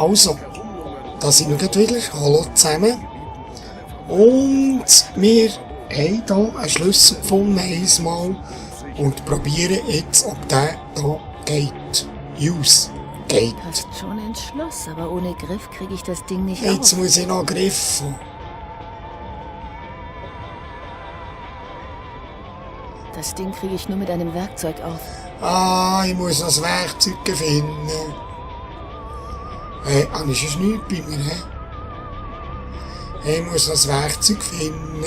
Also, da sind wir gleich wieder. Hallo zusammen. Und wir haben hier einen Schlüssel gefunden, einmal. Und probieren jetzt, ob der hier geht. Use. Geht. Hast schon ein Schloss, aber ohne Griff kriege ich das Ding nicht Jetzt auf. muss ich noch griffen. Das Ding kriege ich nur mit einem Werkzeug auf. Ah, ich muss noch das Werkzeug finden. Habe ich sonst nichts bei mir, hä? Ich muss noch das Werkzeug finden.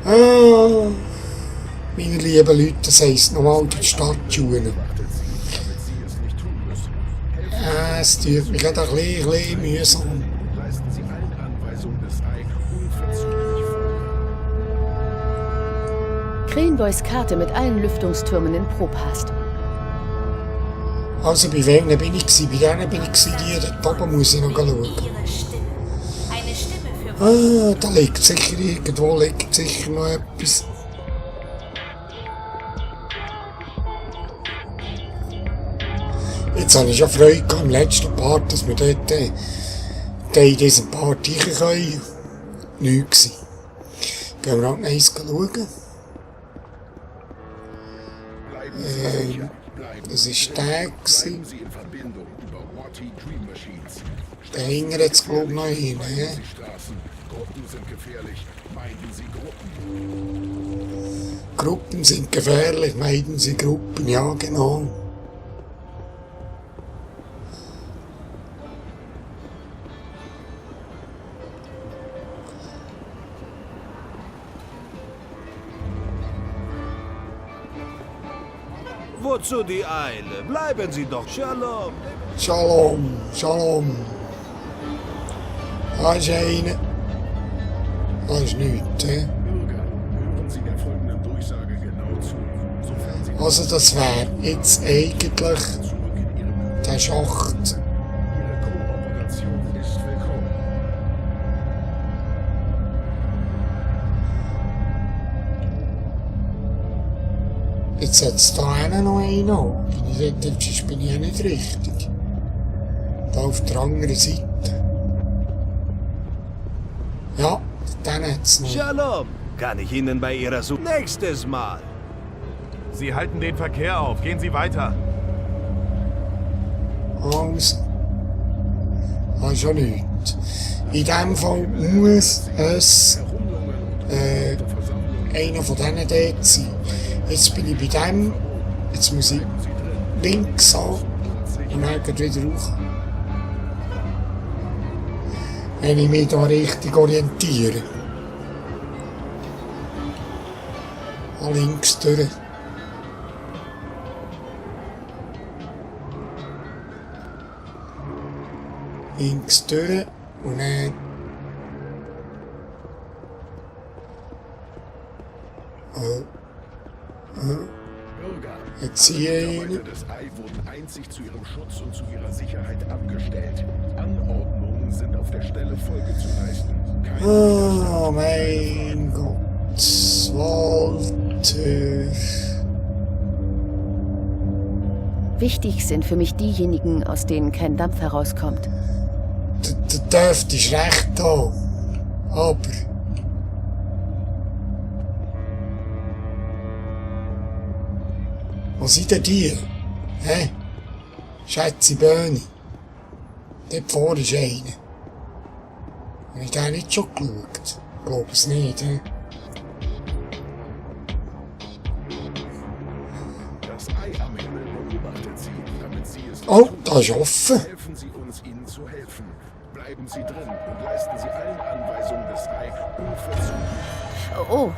Ah, meine lieben Leute, das heisst nochmal die Stadtschuhe. Es tut mich gerade ein bisschen mühsam. Krähenboys Karte mit allen Lüftungstürmen in Propast. Also bei wem bin ich gewesen? Bei denen bin ich gewesen, die dort oben muss ich noch schauen. Ah, da liegt sicher irgendwo noch etwas. Jetzt habe ich schon Freude gehabt im letzten Part, dass wir dort in diesem Part rein können. Nichts gewesen. Gehen wir halt eins schauen. Das war der gewesen. Der hängt jetzt glaube ich noch hin. Gruppen sind gefährlich, meiden Sie Gruppen, ja genau. Wozu die Eile? Bleiben Sie doch. Shalom. Shalom, Shalom. Da ist einer. Da ist nichts, hä? Also das wäre jetzt eigentlich der Schacht. Jetzt setzt da einer noch einen an. Sonst bin ich ja nicht richtig. Da auf der anderen Seite. Ja, dann hat's noch. Shalom. Kann ich Ihnen bei Ihrer Suche nächstes Mal? Sie halten den Verkehr auf. Gehen Sie weiter. Also. Das ist ja nichts. In dem Fall muss es einer von denen dort sein. Jetzt bin ich bei dem. Jetzt muss ich links an und dann geht wieder rauf. Wenn ich mich da richtig orientiere. Links durch. Links durch und dann. Jetzt ziehe ich ihn. Das Ei wurden einzig zu ihrem Schutz und zu ihrer Sicherheit abgestellt. Anordnungen sind auf der Stelle Folge zu leisten. Oh mein Gott. Walter. Wichtig sind für mich diejenigen, aus denen kein Dampf herauskommt. Du dürftest recht haben. Aber. Wo sind denn die? Hä? Schätze Böhni. Dort vorne ist einer. Habe ich den nicht schon geschaut? Ich glaube es nicht, hä? Das Ei am Himmel beobachtet sie, damit sie es Oh, da ist offen. helfen Sie uns, ihnen zu helfen. Bleiben Sie drin und leisten Sie allen Anweisungen des Ei unverzüglich. Oh,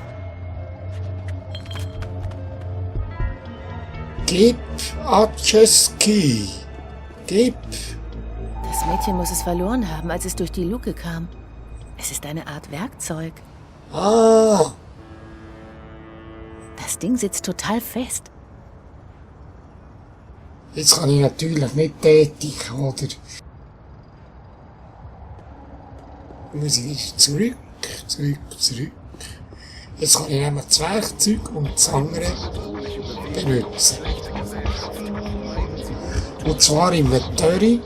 Gib Atcheski. Gib. das Mädchen muss es verloren haben, als es durch die Luke kam. Es ist eine Art Werkzeug. Ah, Das Ding sitzt total fest. jetzt kann ich natürlich nicht tätig, oder? Muss ich wieder zurück. Jetzt kann ich nämlich das Werkzeug und das andere benutzen. Und zwar im Inventory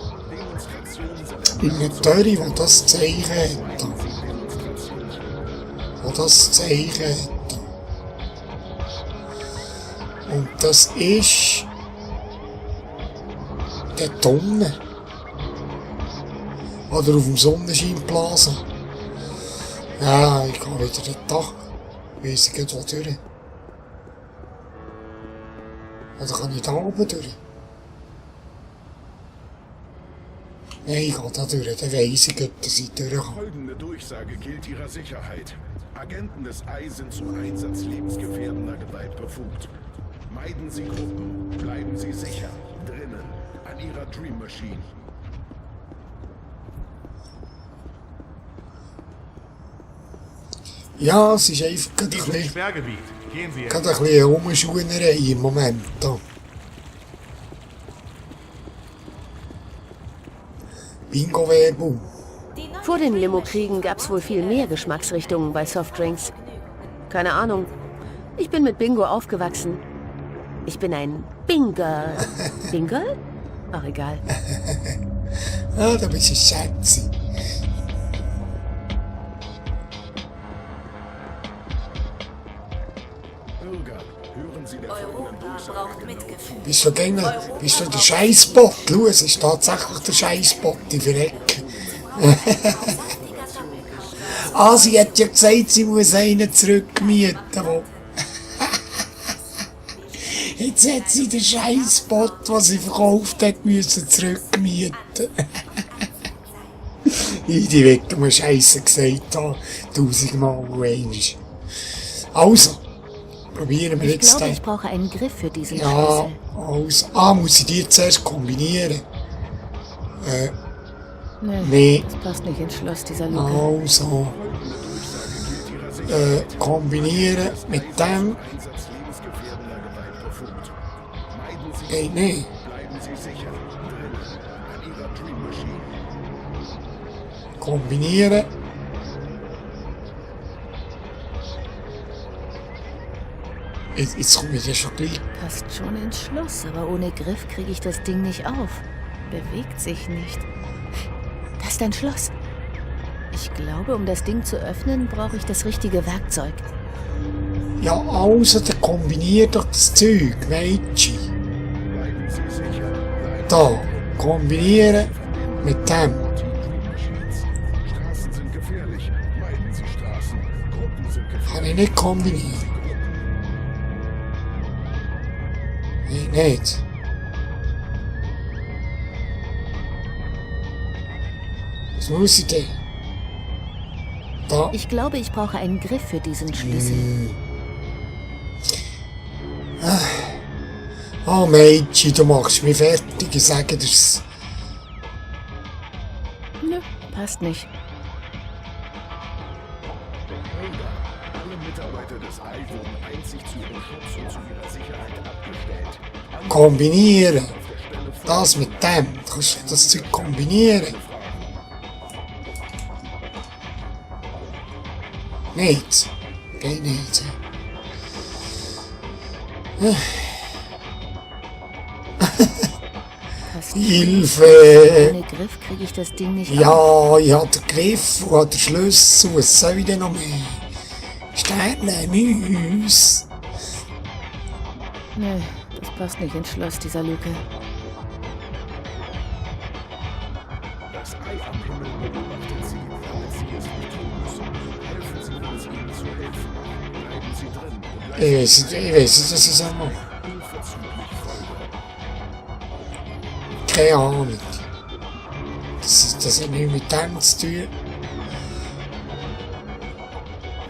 in einer Töre, wo das Zeichen hat. Wo das Zeichen hat. Und das ist dort unten. Oder auf dem Sonnenscheinplaza. Ja, ich gehe wieder den Tag. Weiss ich nicht, wo durch. Oder kann ich da oben durch? Nein, ich gehe da durch, dann weiss ich nicht, dass ich durch kann. Folgende Durchsage gilt Ihrer Sicherheit. Agenten des Ei sind zum Einsatz lebensgefährdender Gewalt befugt. Meiden Sie Gruppen, bleiben Sie sicher, drinnen, an Ihrer Dream Machine. Ja, es ist einfach gerade ein Dies ist bisschen, Sperrgebiet. Gehen Sie jetzt. gerade ein bisschen eine Umschuhnerei im Moment. Da. Bingo-Werbung. Vor den Limo-Kriegen gab's wohl viel mehr Geschmacksrichtungen bei Softdrinks. Keine Ahnung. Ich bin mit Bingo aufgewachsen. Ich bin ein Binger. Binger? Ach, egal. Ah, da bist du schätzig. Bürger, hören Sie der folgenden Durchsage. Bist du der Scheißbot? Schau, es ist tatsächlich der Scheißbot, die Verrecken. Ah, sie hat ja gesagt, sie muss einen zurückmieten. Wo... Jetzt hat sie den Scheißbot, den sie verkauft hat, müssen zurückmieten. Die wird mir Scheiße gesagt haben, 1000-mal einmal. Also, probieren wir Ich jetzt glaube, den. ich brauche einen Griff für diesen Ja, Schlüssel. also. Ah, muss ich die zuerst kombinieren? Nee, Nee. das passt nicht ins Schloss dieser Luke. Also. Kombinieren mit dem. Einsatz lebensgefährdender Gewalt befugt. Meiden Sie Geht nicht. bleiben Sie sicher, drinnen, an Ihrer Dream Machine. Kombinieren. Jetzt komme ich ja schon gleich. Passt schon ins Schloss, aber ohne Griff kriege ich das Ding nicht auf. Bewegt sich nicht. Das ist ein Schloss. Ich glaube, um das Ding zu öffnen, brauche ich das richtige Werkzeug. Ja, also, dann kombiniert doch das Zeug, Mädchen. Bleiben Sie sicher, bleiben Da, kombinieren mit dem. Straßen sind gefährlich. Meiden Sie Straßen. Gruppen sind gefährlich. Kann ich nicht kombinieren. Nee, nicht. Was muss ich denn? Da. Ich glaube, ich brauche einen Griff für diesen Schlüssel. Oh Mädchen, du machst mich fertig, ich sage dir's. Nö, passt nicht. Alle Mitarbeiter des Ei wurden einzig zu ihrem Schutz und zu ihrer Sicherheit abgestellt. Kombinieren. Das mit dem. Du kannst das Zeug kombinieren. Nicht. Geht nicht. Passt nicht. Hilfe! Ohne Griff kriege ich das Ding nicht auf. Ja, ich habe den Griff und habe den Schlüssel. Was soll ich denn noch mehr? Sterne, Müs. Nee, das passt nicht ins Schloss dieser Luke. Das Ei am Himmel beobachtet Sie, damit Sie es nicht tun müssen. Helfen Sie uns, Ihnen zu helfen. Bleiben Sie drin und leisten Ich weiß nicht, was ich sagen mache. unverzüglich Folge. Keine Ahnung. Das hat nichts mit dem zu tun.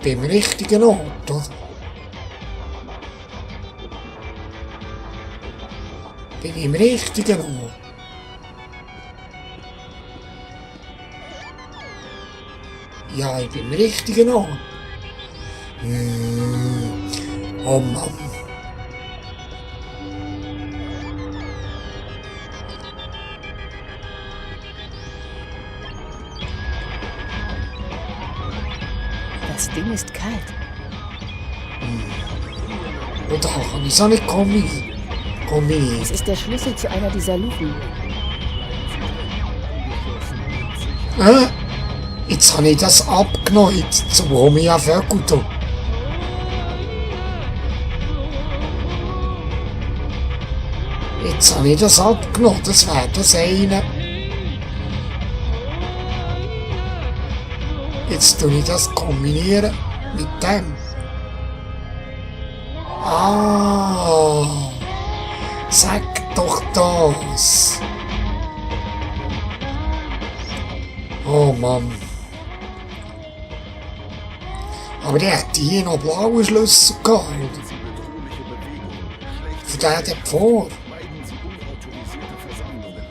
Beim richtigen Ort, oder? Bin ich im richtigen Ort? Ja, ich bin im richtigen Ort. Oh Mann. Das Ding ist kalt. Und da kann ich es auch nicht kombinieren. Es ist der Schlüssel zu einer dieser Luken. Jetzt habe ich das abgenommen. Jetzt bekomme ich ja Vögel da. Jetzt habe ich das abgenommen. Das wäre das eine. Jetzt tue ich das kombinieren mit dem. Ah, sag doch das. Oh Mann. Aber der hat hier noch blaue Schlüssel gehabt. Für den dort vor.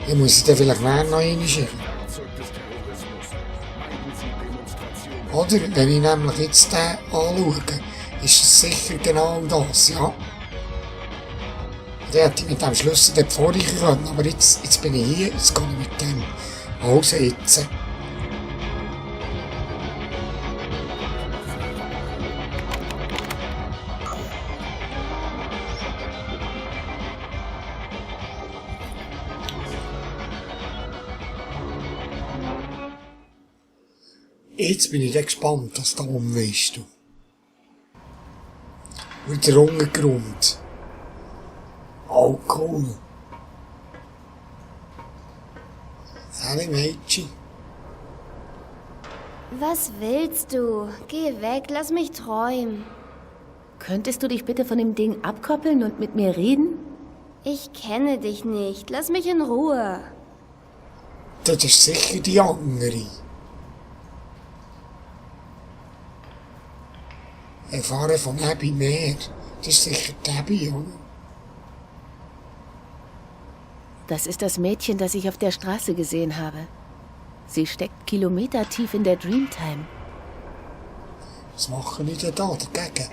Ich muss ich den vielleicht mehr noch reinschicken. Oder, wenn ich nämlich jetzt den anschaue, ist es sicher genau das, ja. Der hätte ich mit dem Schlüssel dort vorher können, aber jetzt bin ich hier, jetzt kann ich mit dem aussetzen. Jetzt bin ich gespannt, was da oben ist. Wieder runtergeräumt. Oh, cool. Hallo Mädchen. Was willst du? Geh weg, lass mich träumen. Könntest du dich bitte von dem Ding abkoppeln und mit mir reden? Ich kenne dich nicht, lass mich in Ruhe. Das ist sicher die andere. Erfahren von Abby mehr. Das ist sicher die Abby, oder? Das ist das Mädchen, das ich auf der Straße gesehen habe. Sie steckt kilometertief in der Dreamtime. Was machen die denn da dagegen?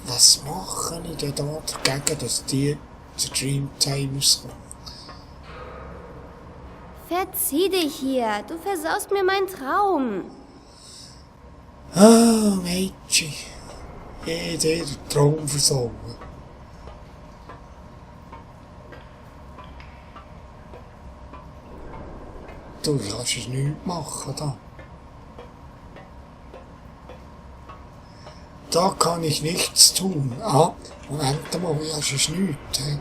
Was machen die denn da dagegen, dass die zur Dreamtime rauskommen? Verzieh dich hier, du versaust mir meinen Traum. Ah, Mädchen. Jeder Traum versauen. Du kannst es nichts machen, da. Da kann ich nichts tun. Ah, Moment mal, ja, es ist nichts. He?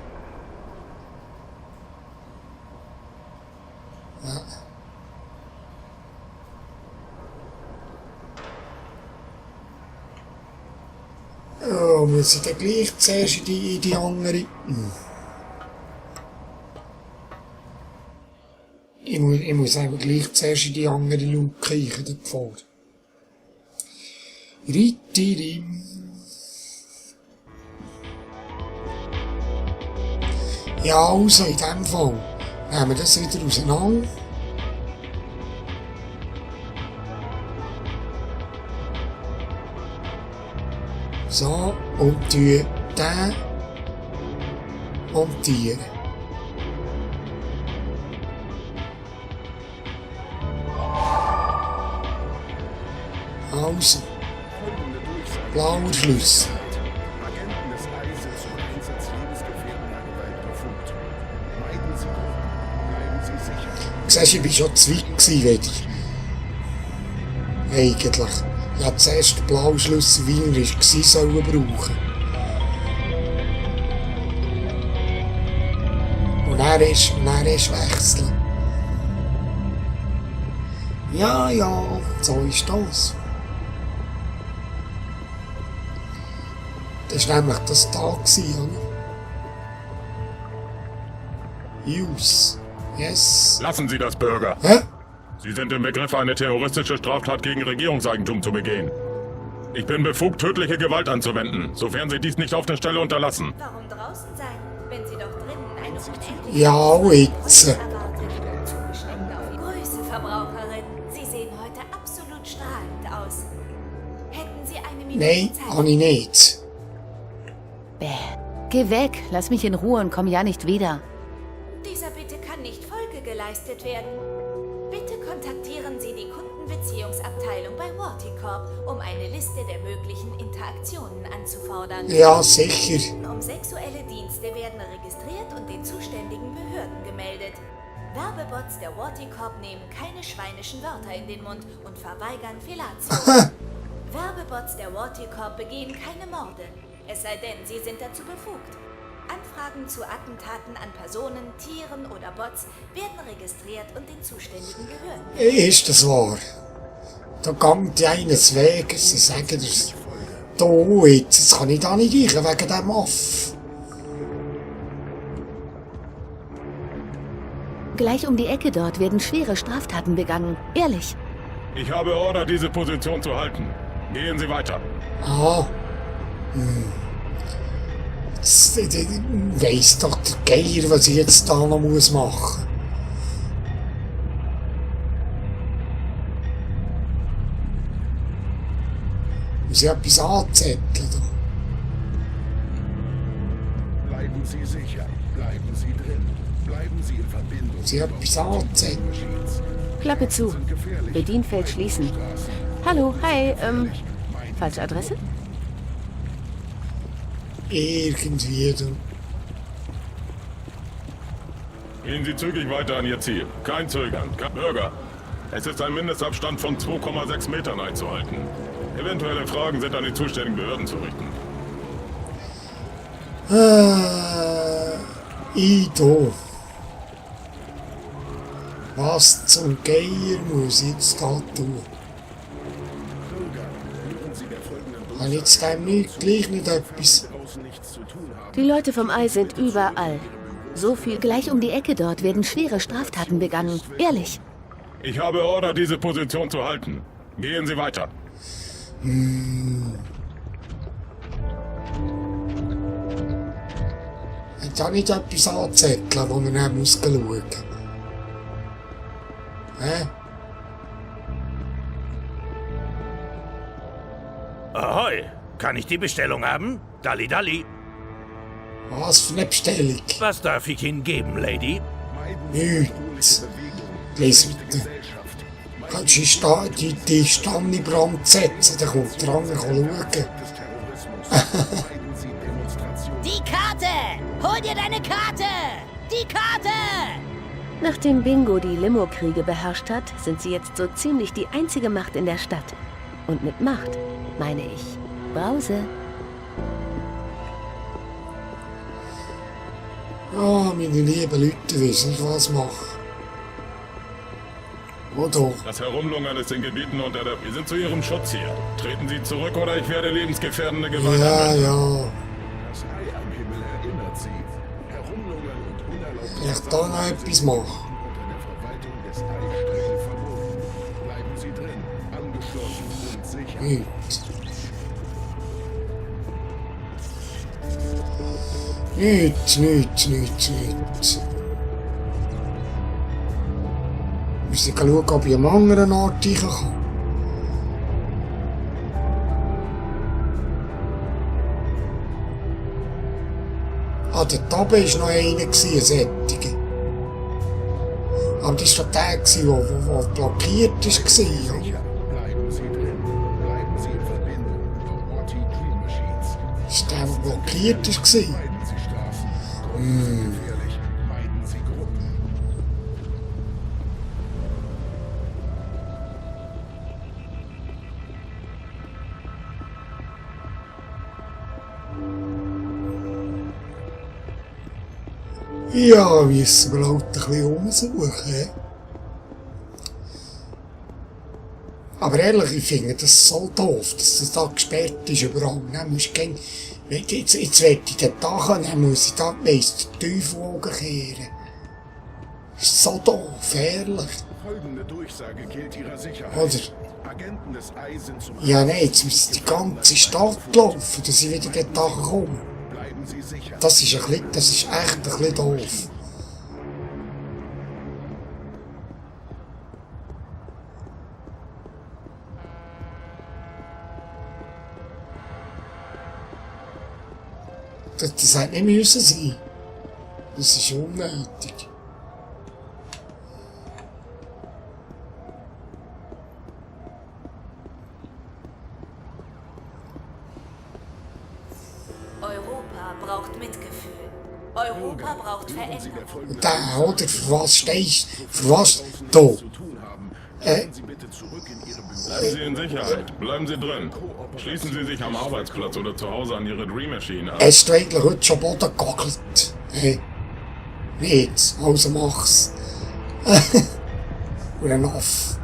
Ja. Oh, muss ich dann gleich zuerst in die andere? Ich muss einfach gleich zuerst in die andere Luke kriechen, dort vor. Rittirim. Ja, also in dem Fall nehmen wir das wieder auseinander. So, und den montieren. Also, blauer Schlüssel. Agenten des Ei sind zum Einsatz lebensgefährdender Gewalt befugt. Meiden Sie Gruppen, bleiben Sie sicher. Siehst du, ich war schon zu weit gewesen, eigentlich. Ich hätte zuerst den blauen Schlüssel, wie er war, sollen brauchen. Und dann erst wechseln. Ja, so ist das. Das war nämlich das Tag, oder? Use. Yes. Lassen Sie das, Bürger. Hä? Sie sind im Begriff, eine terroristische Straftat gegen Regierungseigentum zu begehen. Ich bin befugt, tödliche Gewalt anzuwenden, sofern Sie dies nicht auf der Stelle unterlassen. Warum draußen sein, wenn Sie doch drinnen eine unendliche Ja, jetzt. erwartet? Zugeschnitten auf Grüße, Verbraucherin. Sie sehen heute absolut strahlend aus. Hätten Sie eine Minute Nein, Zeit? habe ich nicht. Bäh. Geh weg, lass mich in Ruhe und komm ja nicht wieder. Dieser Bitte kann nicht Folge geleistet werden. Bitte kontaktieren Sie die Kundenbeziehungsabteilung bei Vorticorp, um eine Liste der möglichen Interaktionen anzufordern. Ja, sicher. Um sexuelle Dienste werden registriert und den zuständigen Behörden gemeldet. Werbebots der Vorticorp nehmen keine schweinischen Wörter in den Mund und verweigern Fellatio. Werbebots der Vorticorp begehen keine Morde, es sei denn, sie sind dazu befugt. Anfragen zu Attentaten an Personen, Tieren oder Bots werden registriert und den zuständigen Behörden. Ist das wahr? Da geht ja eines Weges, sie sagen das. Da jetzt kann ich da nicht reichen wegen dem Aff. Gleich um die Ecke dort werden schwere Straftaten begangen. Ehrlich. Ich habe Order, diese Position zu halten. Gehen Sie weiter. Ah. Jetzt weiss doch der Geier, was ich jetzt da noch machen muss. Muss ich etwas anzetteln? Bleiben Sie sicher. Bleiben Sie drin. Bleiben Sie in Verbindung. Muss ich etwas anzetteln? Klappe zu. Bedienfeld schließen. Hallo, hi, falsche Adresse? Irgendwie. Du. Gehen Sie zügig weiter an Ihr Ziel. Kein Zögern. Kein Bürger. Es ist ein Mindestabstand von 2,6 Metern einzuhalten. Eventuelle Fragen sind an die zuständigen Behörden zu richten. Ido. Was zum Geier muss ich jetzt da tun? Habe ich jetzt dem nicht gleich nicht etwas? Die Leute vom Ei sind überall. So viel gleich um die Ecke dort werden schwere Straftaten begangen. Ehrlich. Ich habe Order, diese Position zu halten. Gehen Sie weiter. Ich habe nicht etwas anzetteln, wo man dann muss schauen. Hä? Ahoi, kann ich die Bestellung haben? Dalli Dalli. Was für eine Bestellung? Was darf ich Ihnen geben, Lady? Nichts. Lies bitte. Kannst du die Stange in Brand setzen, dann kommt der andere schauen. Die Karte! Hol dir deine Karte! Die Karte! Nachdem Bingo die Limo-Kriege beherrscht hat, sind sie jetzt so ziemlich die einzige Macht in der Stadt. Und mit Macht meine ich Brause. Ja, meine lieben Leute wissen nicht, was ich mache. Oder? Das Herumlungern ist in Gebieten unter der... Wir sind zu Ihrem Schutz hier. Treten Sie zurück oder ich werde lebensgefährdende Gewalt anwenden. Ja. Das Ei am Himmel erinnert Sie. Herumlungern und unerlaubt Vielleicht da noch etwas machen. unter der Verwaltung des Ei streng verboten. Bleiben Sie drin, angeschlossen und sicher. Nichts. Wir müssen schauen, ob ich am anderen Ort rein kann. Ah, dort oben war noch einer, ein Sättiger. Aber das war der, der blockiert war. Sicher. Bleiben Sie drin. Bleiben Sie in Verbindung. The Orti Dream Machines. Das war der, der blockiert war. Meiden Sie Straßen. Gruppen sind gefährlich. Meiden Sie Gruppen. Ja, müssen wir halt ein bisschen umsuchen. Aber ehrlich, ich finde das so doof, dass das da gesperrt ist überall. Dann musst du jetzt werde ich den Tag haben, dann muss ich da weiss den Teufel kehren. Das ist so doof, ehrlich. Folgende Durchsage gilt Ihrer Sicherheit. Oder? Agenten des Ei sind zum Ja, nein, jetzt muss die ganze Stadt laufen, dass ich wieder den Tag komme. Bleiben Sie sicher. Das ist echt ein bisschen doof. Das hätte nicht müssen sein. Das ist unnötig. Europa braucht Mitgefühl. Europa braucht Hören Sie der Veränderung. folgenden Der, oder? Für was stehst du? Für was? Da. zu tun haben. Kehren Sie bitte zurück in Ihre Büros. Bleiben Sie in Sicherheit. Bleiben Sie drin. Schließen Sie sich am Arbeitsplatz oder zu Hause an Ihre Dream Machine an. Hast du eigentlich heute schon Boden gegackelt? Hey. Nicht, also mach's. Oder ein Aff.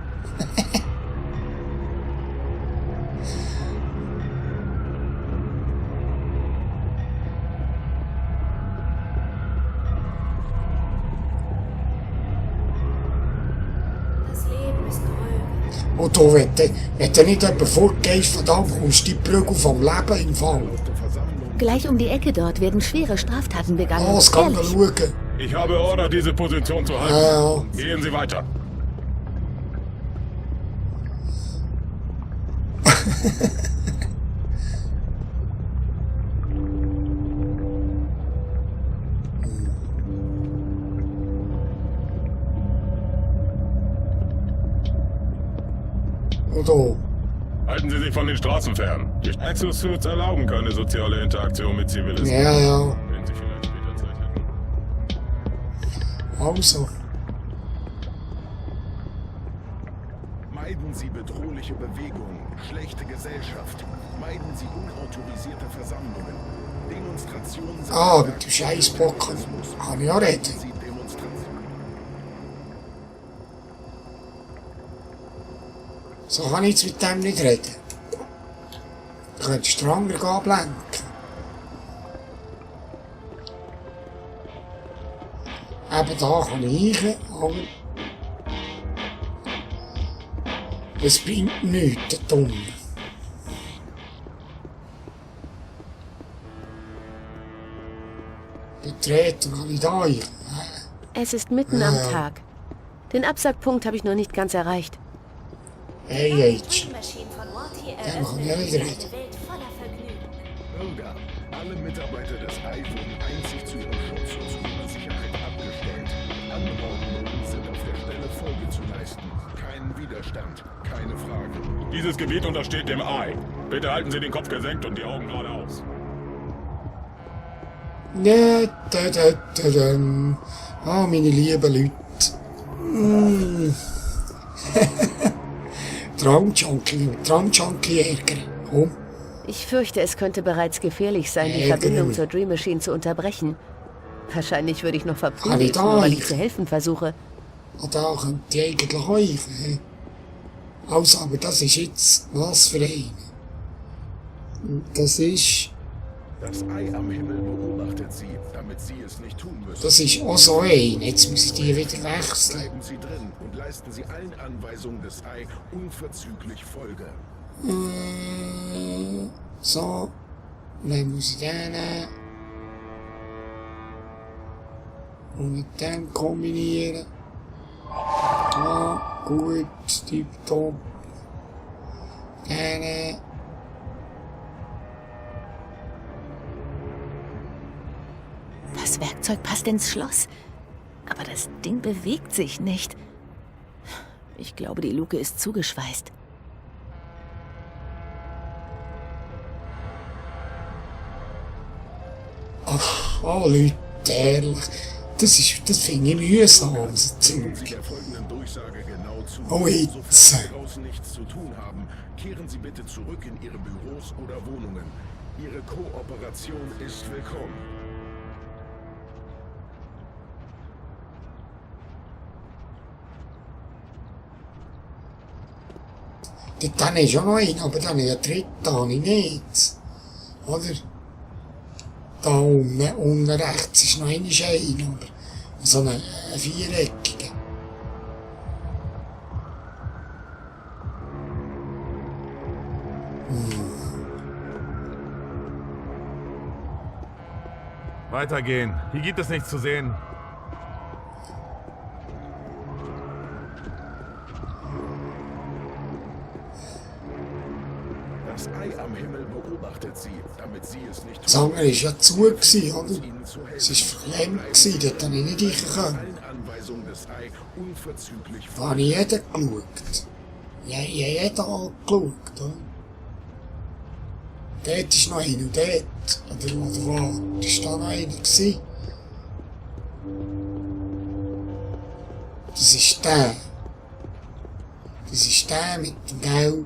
Das Leben ist dröge. Und du, wenn du nicht jemand fortgehst von da, bekommst du die Prügel vom Leben im Fall. Gleich um die Ecke dort werden schwere Straftaten begangen. Oh, das kann man Ehrlich. schauen. Ich habe Order, diese Position zu halten. Ja. Gehen Sie weiter. Und da. Halten Sie sich von den Straßen fern. Die Exosuits erlauben keine soziale Interaktion mit Zivilisten. Ja, ja. Wenn Sie vielleicht später Zeit hätten. Also. Meiden Sie bedrohliche Bewegungen, schlechte Gesellschaft. Meiden Sie unautorisierte Versammlungen. Demonstrationen sind Ah, mit dem Scheissbocken. Kann ich auch reden. Sie Demonstrationen. So kann ich jetzt mit dem nicht reden. Du könntest den anderen ablenken. Eben da kann ich rein, aber es bringt nichts, der Dumme. Betreten kann ich da rein. Es ist mitten am Tag. Den Absackpunkt habe ich noch nicht ganz erreicht. Hey, Die jetzt. Dream Machine von Morty Dann kann ich eröffnet wieder eine reden. Welt voller Vergnügen. Bürger, alle Mitarbeiter des AI wurden einzig zu ihrem Schutz und zu ihrer Sicherheit abgestellt. Anordnungen sind auf der Stelle Folge zu leisten. Kein Widerstand, keine Frage. Dieses Gebiet untersteht dem Ei. Bitte halten Sie den Kopf gesenkt und die Augen geradeaus. Ja, da. Ah, meine lieben Leute. Mm. Traumjunkie ärgern. Komm. Ich fürchte, es könnte bereits gefährlich sein, die Ja, Verbindung genau. zur Dream Machine zu unterbrechen. Wahrscheinlich würde ich noch Kann ich verprügelt, da nur weil ich rein? zu helfen versuche. Und da könnt ihr eigentlich helfen. Also, aber das ist jetzt was für ein. Das ist Das Ei am Himmel beobachtet sie, damit sie es nicht tun müssen. Das ist auch so ein. Jetzt muss ich die wieder wechseln. Bleiben Sie drin und leisten Sie allen Anweisungen des Ei unverzüglich Folge. So. Und dann muss ich den nehmen. Und mit dem kombinieren. Ja, gut, tipptopp. Den nehmen. Das Werkzeug passt ins Schloss. Aber das Ding bewegt sich nicht. Ich glaube, die Luke ist zugeschweißt. Ach, oh Leute, ehrlich. Das finde ich mühsam, so Sehen Sie Zeug. der folgenden Durchsage genau zu. Oh, jetzt. Sofern Sie draußen nichts zu tun haben, kehren Sie bitte zurück in Ihre Büros oder Wohnungen. Ihre Kooperation ist willkommen. Dann ist ja noch ein, aber dann einen dritten habe ich nicht. Oder? Da unten rechts ist noch ein, aber so ein viereckiger. Weitergehen. Hier gibt es nichts zu sehen. Das Ei am Himmel beobachtet Sie, damit Sie es nicht Das andere war ja zu, gewesen, oder? Es war verklemmt, gewesen, dort habe ich nicht reingekommen. allen Anweisungen des Ei unverzüglich Da habe ich jeden geschaut. Ja, ich habe jeden angeschaut, oder? Dort ist noch einer, und dort. Oder wo? Das war da noch einer gewesen. Das ist der. Das ist der mit dem Gelb.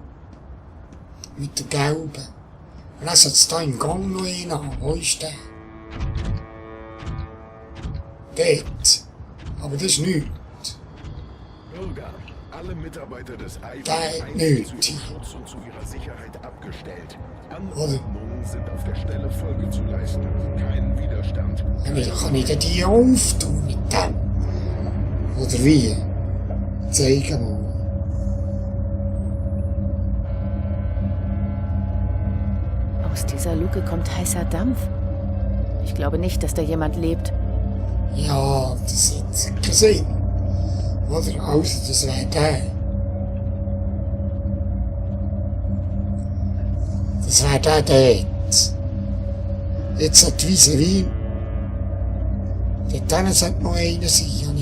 Mit der Gelben. Und dann sollte es da im Gang noch einen haben. Wo ist der? Dort. Aber das ist nichts. Bürger, alle Mitarbeiter des Der hat nichts. zu Schutz und zu ihrer Sicherheit abgestellt. Oder? Anordnungen sind auf der Stelle Folge zu leisten. Kein Widerstand. Wie kann ich denn die auftun mit dem? Oder wie? Zeig mal. Aus dieser Luke kommt heißer Dampf. Ich glaube nicht, dass da jemand lebt. Ja, das hat keinen Sinn. Oder? Also, das wäre der. Das wäre der dort. Jetzt hat die Vis-à-vis. Dort sollte noch einer sein. Habe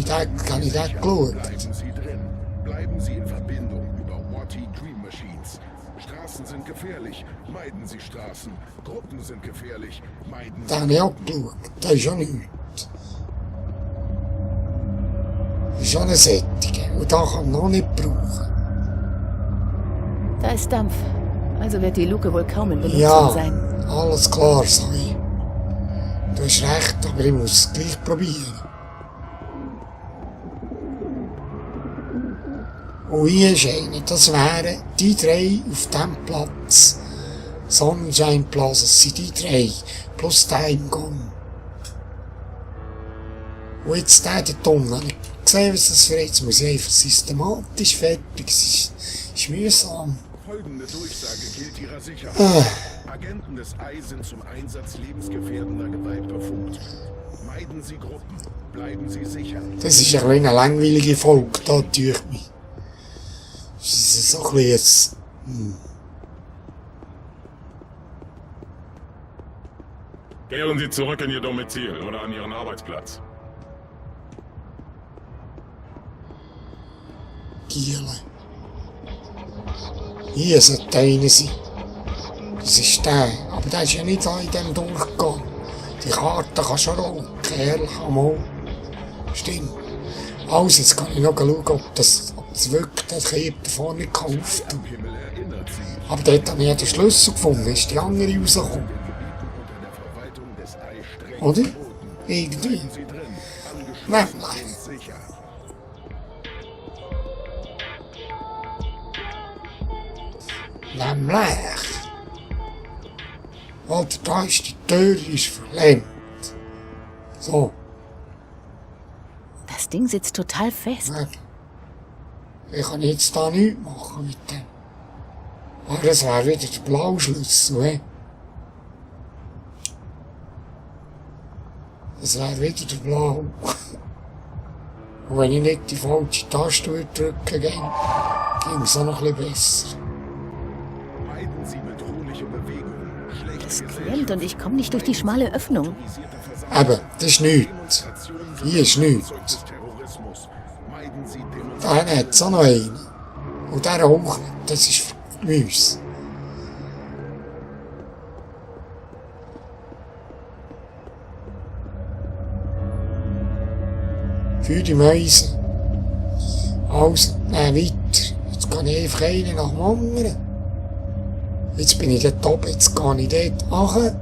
ich den geschaut? Bleiben Sie drin. Bleiben Sie in Verbindung über Watty Dream Machines. Straßen sind gefährlich. Meiden Sie Straßen. Gruppen sind gefährlich. Meiden Da habe ich auch geschaut. Da ist ja nichts. Das ist schon eine Sättige. Und da kann man noch nicht brauchen. Da ist Dampf. Also wird die Luke wohl kaum in Benutzung Ja, sein. alles klar, Sai. Du hast recht, aber ich muss es gleich probieren. Und hier ist einer. Das wären die drei auf diesem Platz. Sunshine Plaza, das sind die drei. Plus der im Gang. Und jetzt der unten. Habe ich gesehen, was das für jetzt muss. Ich einfach systematisch fertig. Es ist mühsam. Folgende Durchsage gilt Ihrer Sicherheit. Agenten des Ei sind zum Einsatz lebensgefährdender Gewalt befugt. Meiden Sie Gruppen. Bleiben Sie sicher. Das ist ein eine langweilige Folge, da durch mich. Das ist so ein bisschen jetzt. Kehren Sie zurück in Ihr Domizil oder an Ihren Arbeitsplatz. Giele. Hier sollte einer sein. Das ist der. Aber der ist ja nicht so in dem Durchgang. Die Karte kann schon roten. Ehrlich einmal. Stimmt. Also, jetzt kann ich noch schauen, ob das wirklich der Kehr davor nicht kauft. Himmel erinnert Sie. Aber dort habe ich ja den Schlüssel gefunden. Ist die andere rausgekommen. Unter der Verwaltung des Ei streng Oder? verboten. Irgendwie. Sie drin. Nein. Angeschlossen und sicher. Nämlich. Alter, da ist die Tür ist verlängert. So. Das Ding sitzt total fest. Ich kann jetzt da nichts machen mit dem. Aber das wäre wieder der Blauschlüssel, he? Das wäre wieder der Blau. Und wenn ich nicht die falsche Taste drücken ging es auch noch ein bisschen besser. Meiden Sie bedrohliche Bewegungen. Es quält und ich komme nicht durch die schmale Öffnung. Eben, das ist nichts. Hier ist nichts. Terrorismus. Meiden Sie Demonstrationen. Da hat es auch noch einen. Und der auch, das ist Gemüse. Für die Mäuse. Also, weiter. Jetzt gehe ich einfach einen nach dem anderen. Jetzt bin ich dort oben, jetzt gehe ich dort runter.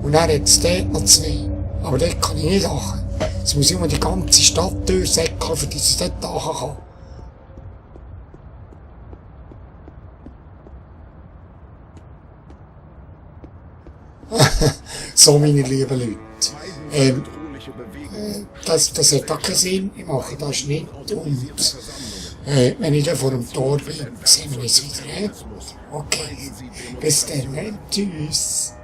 Und dann hat es dort noch zwei. Aber dort kann ich nicht runter. Jetzt muss ich immer die ganze Stadt durchsäckeln, für die ich dort runter kann. So, meine lieben Leute. Das hat auch keinen Sinn. Ich mache das nicht. Und wenn ich dann vor dem Tor bin, sehen wir uns wieder. Okay. Bis dann. Tschüss.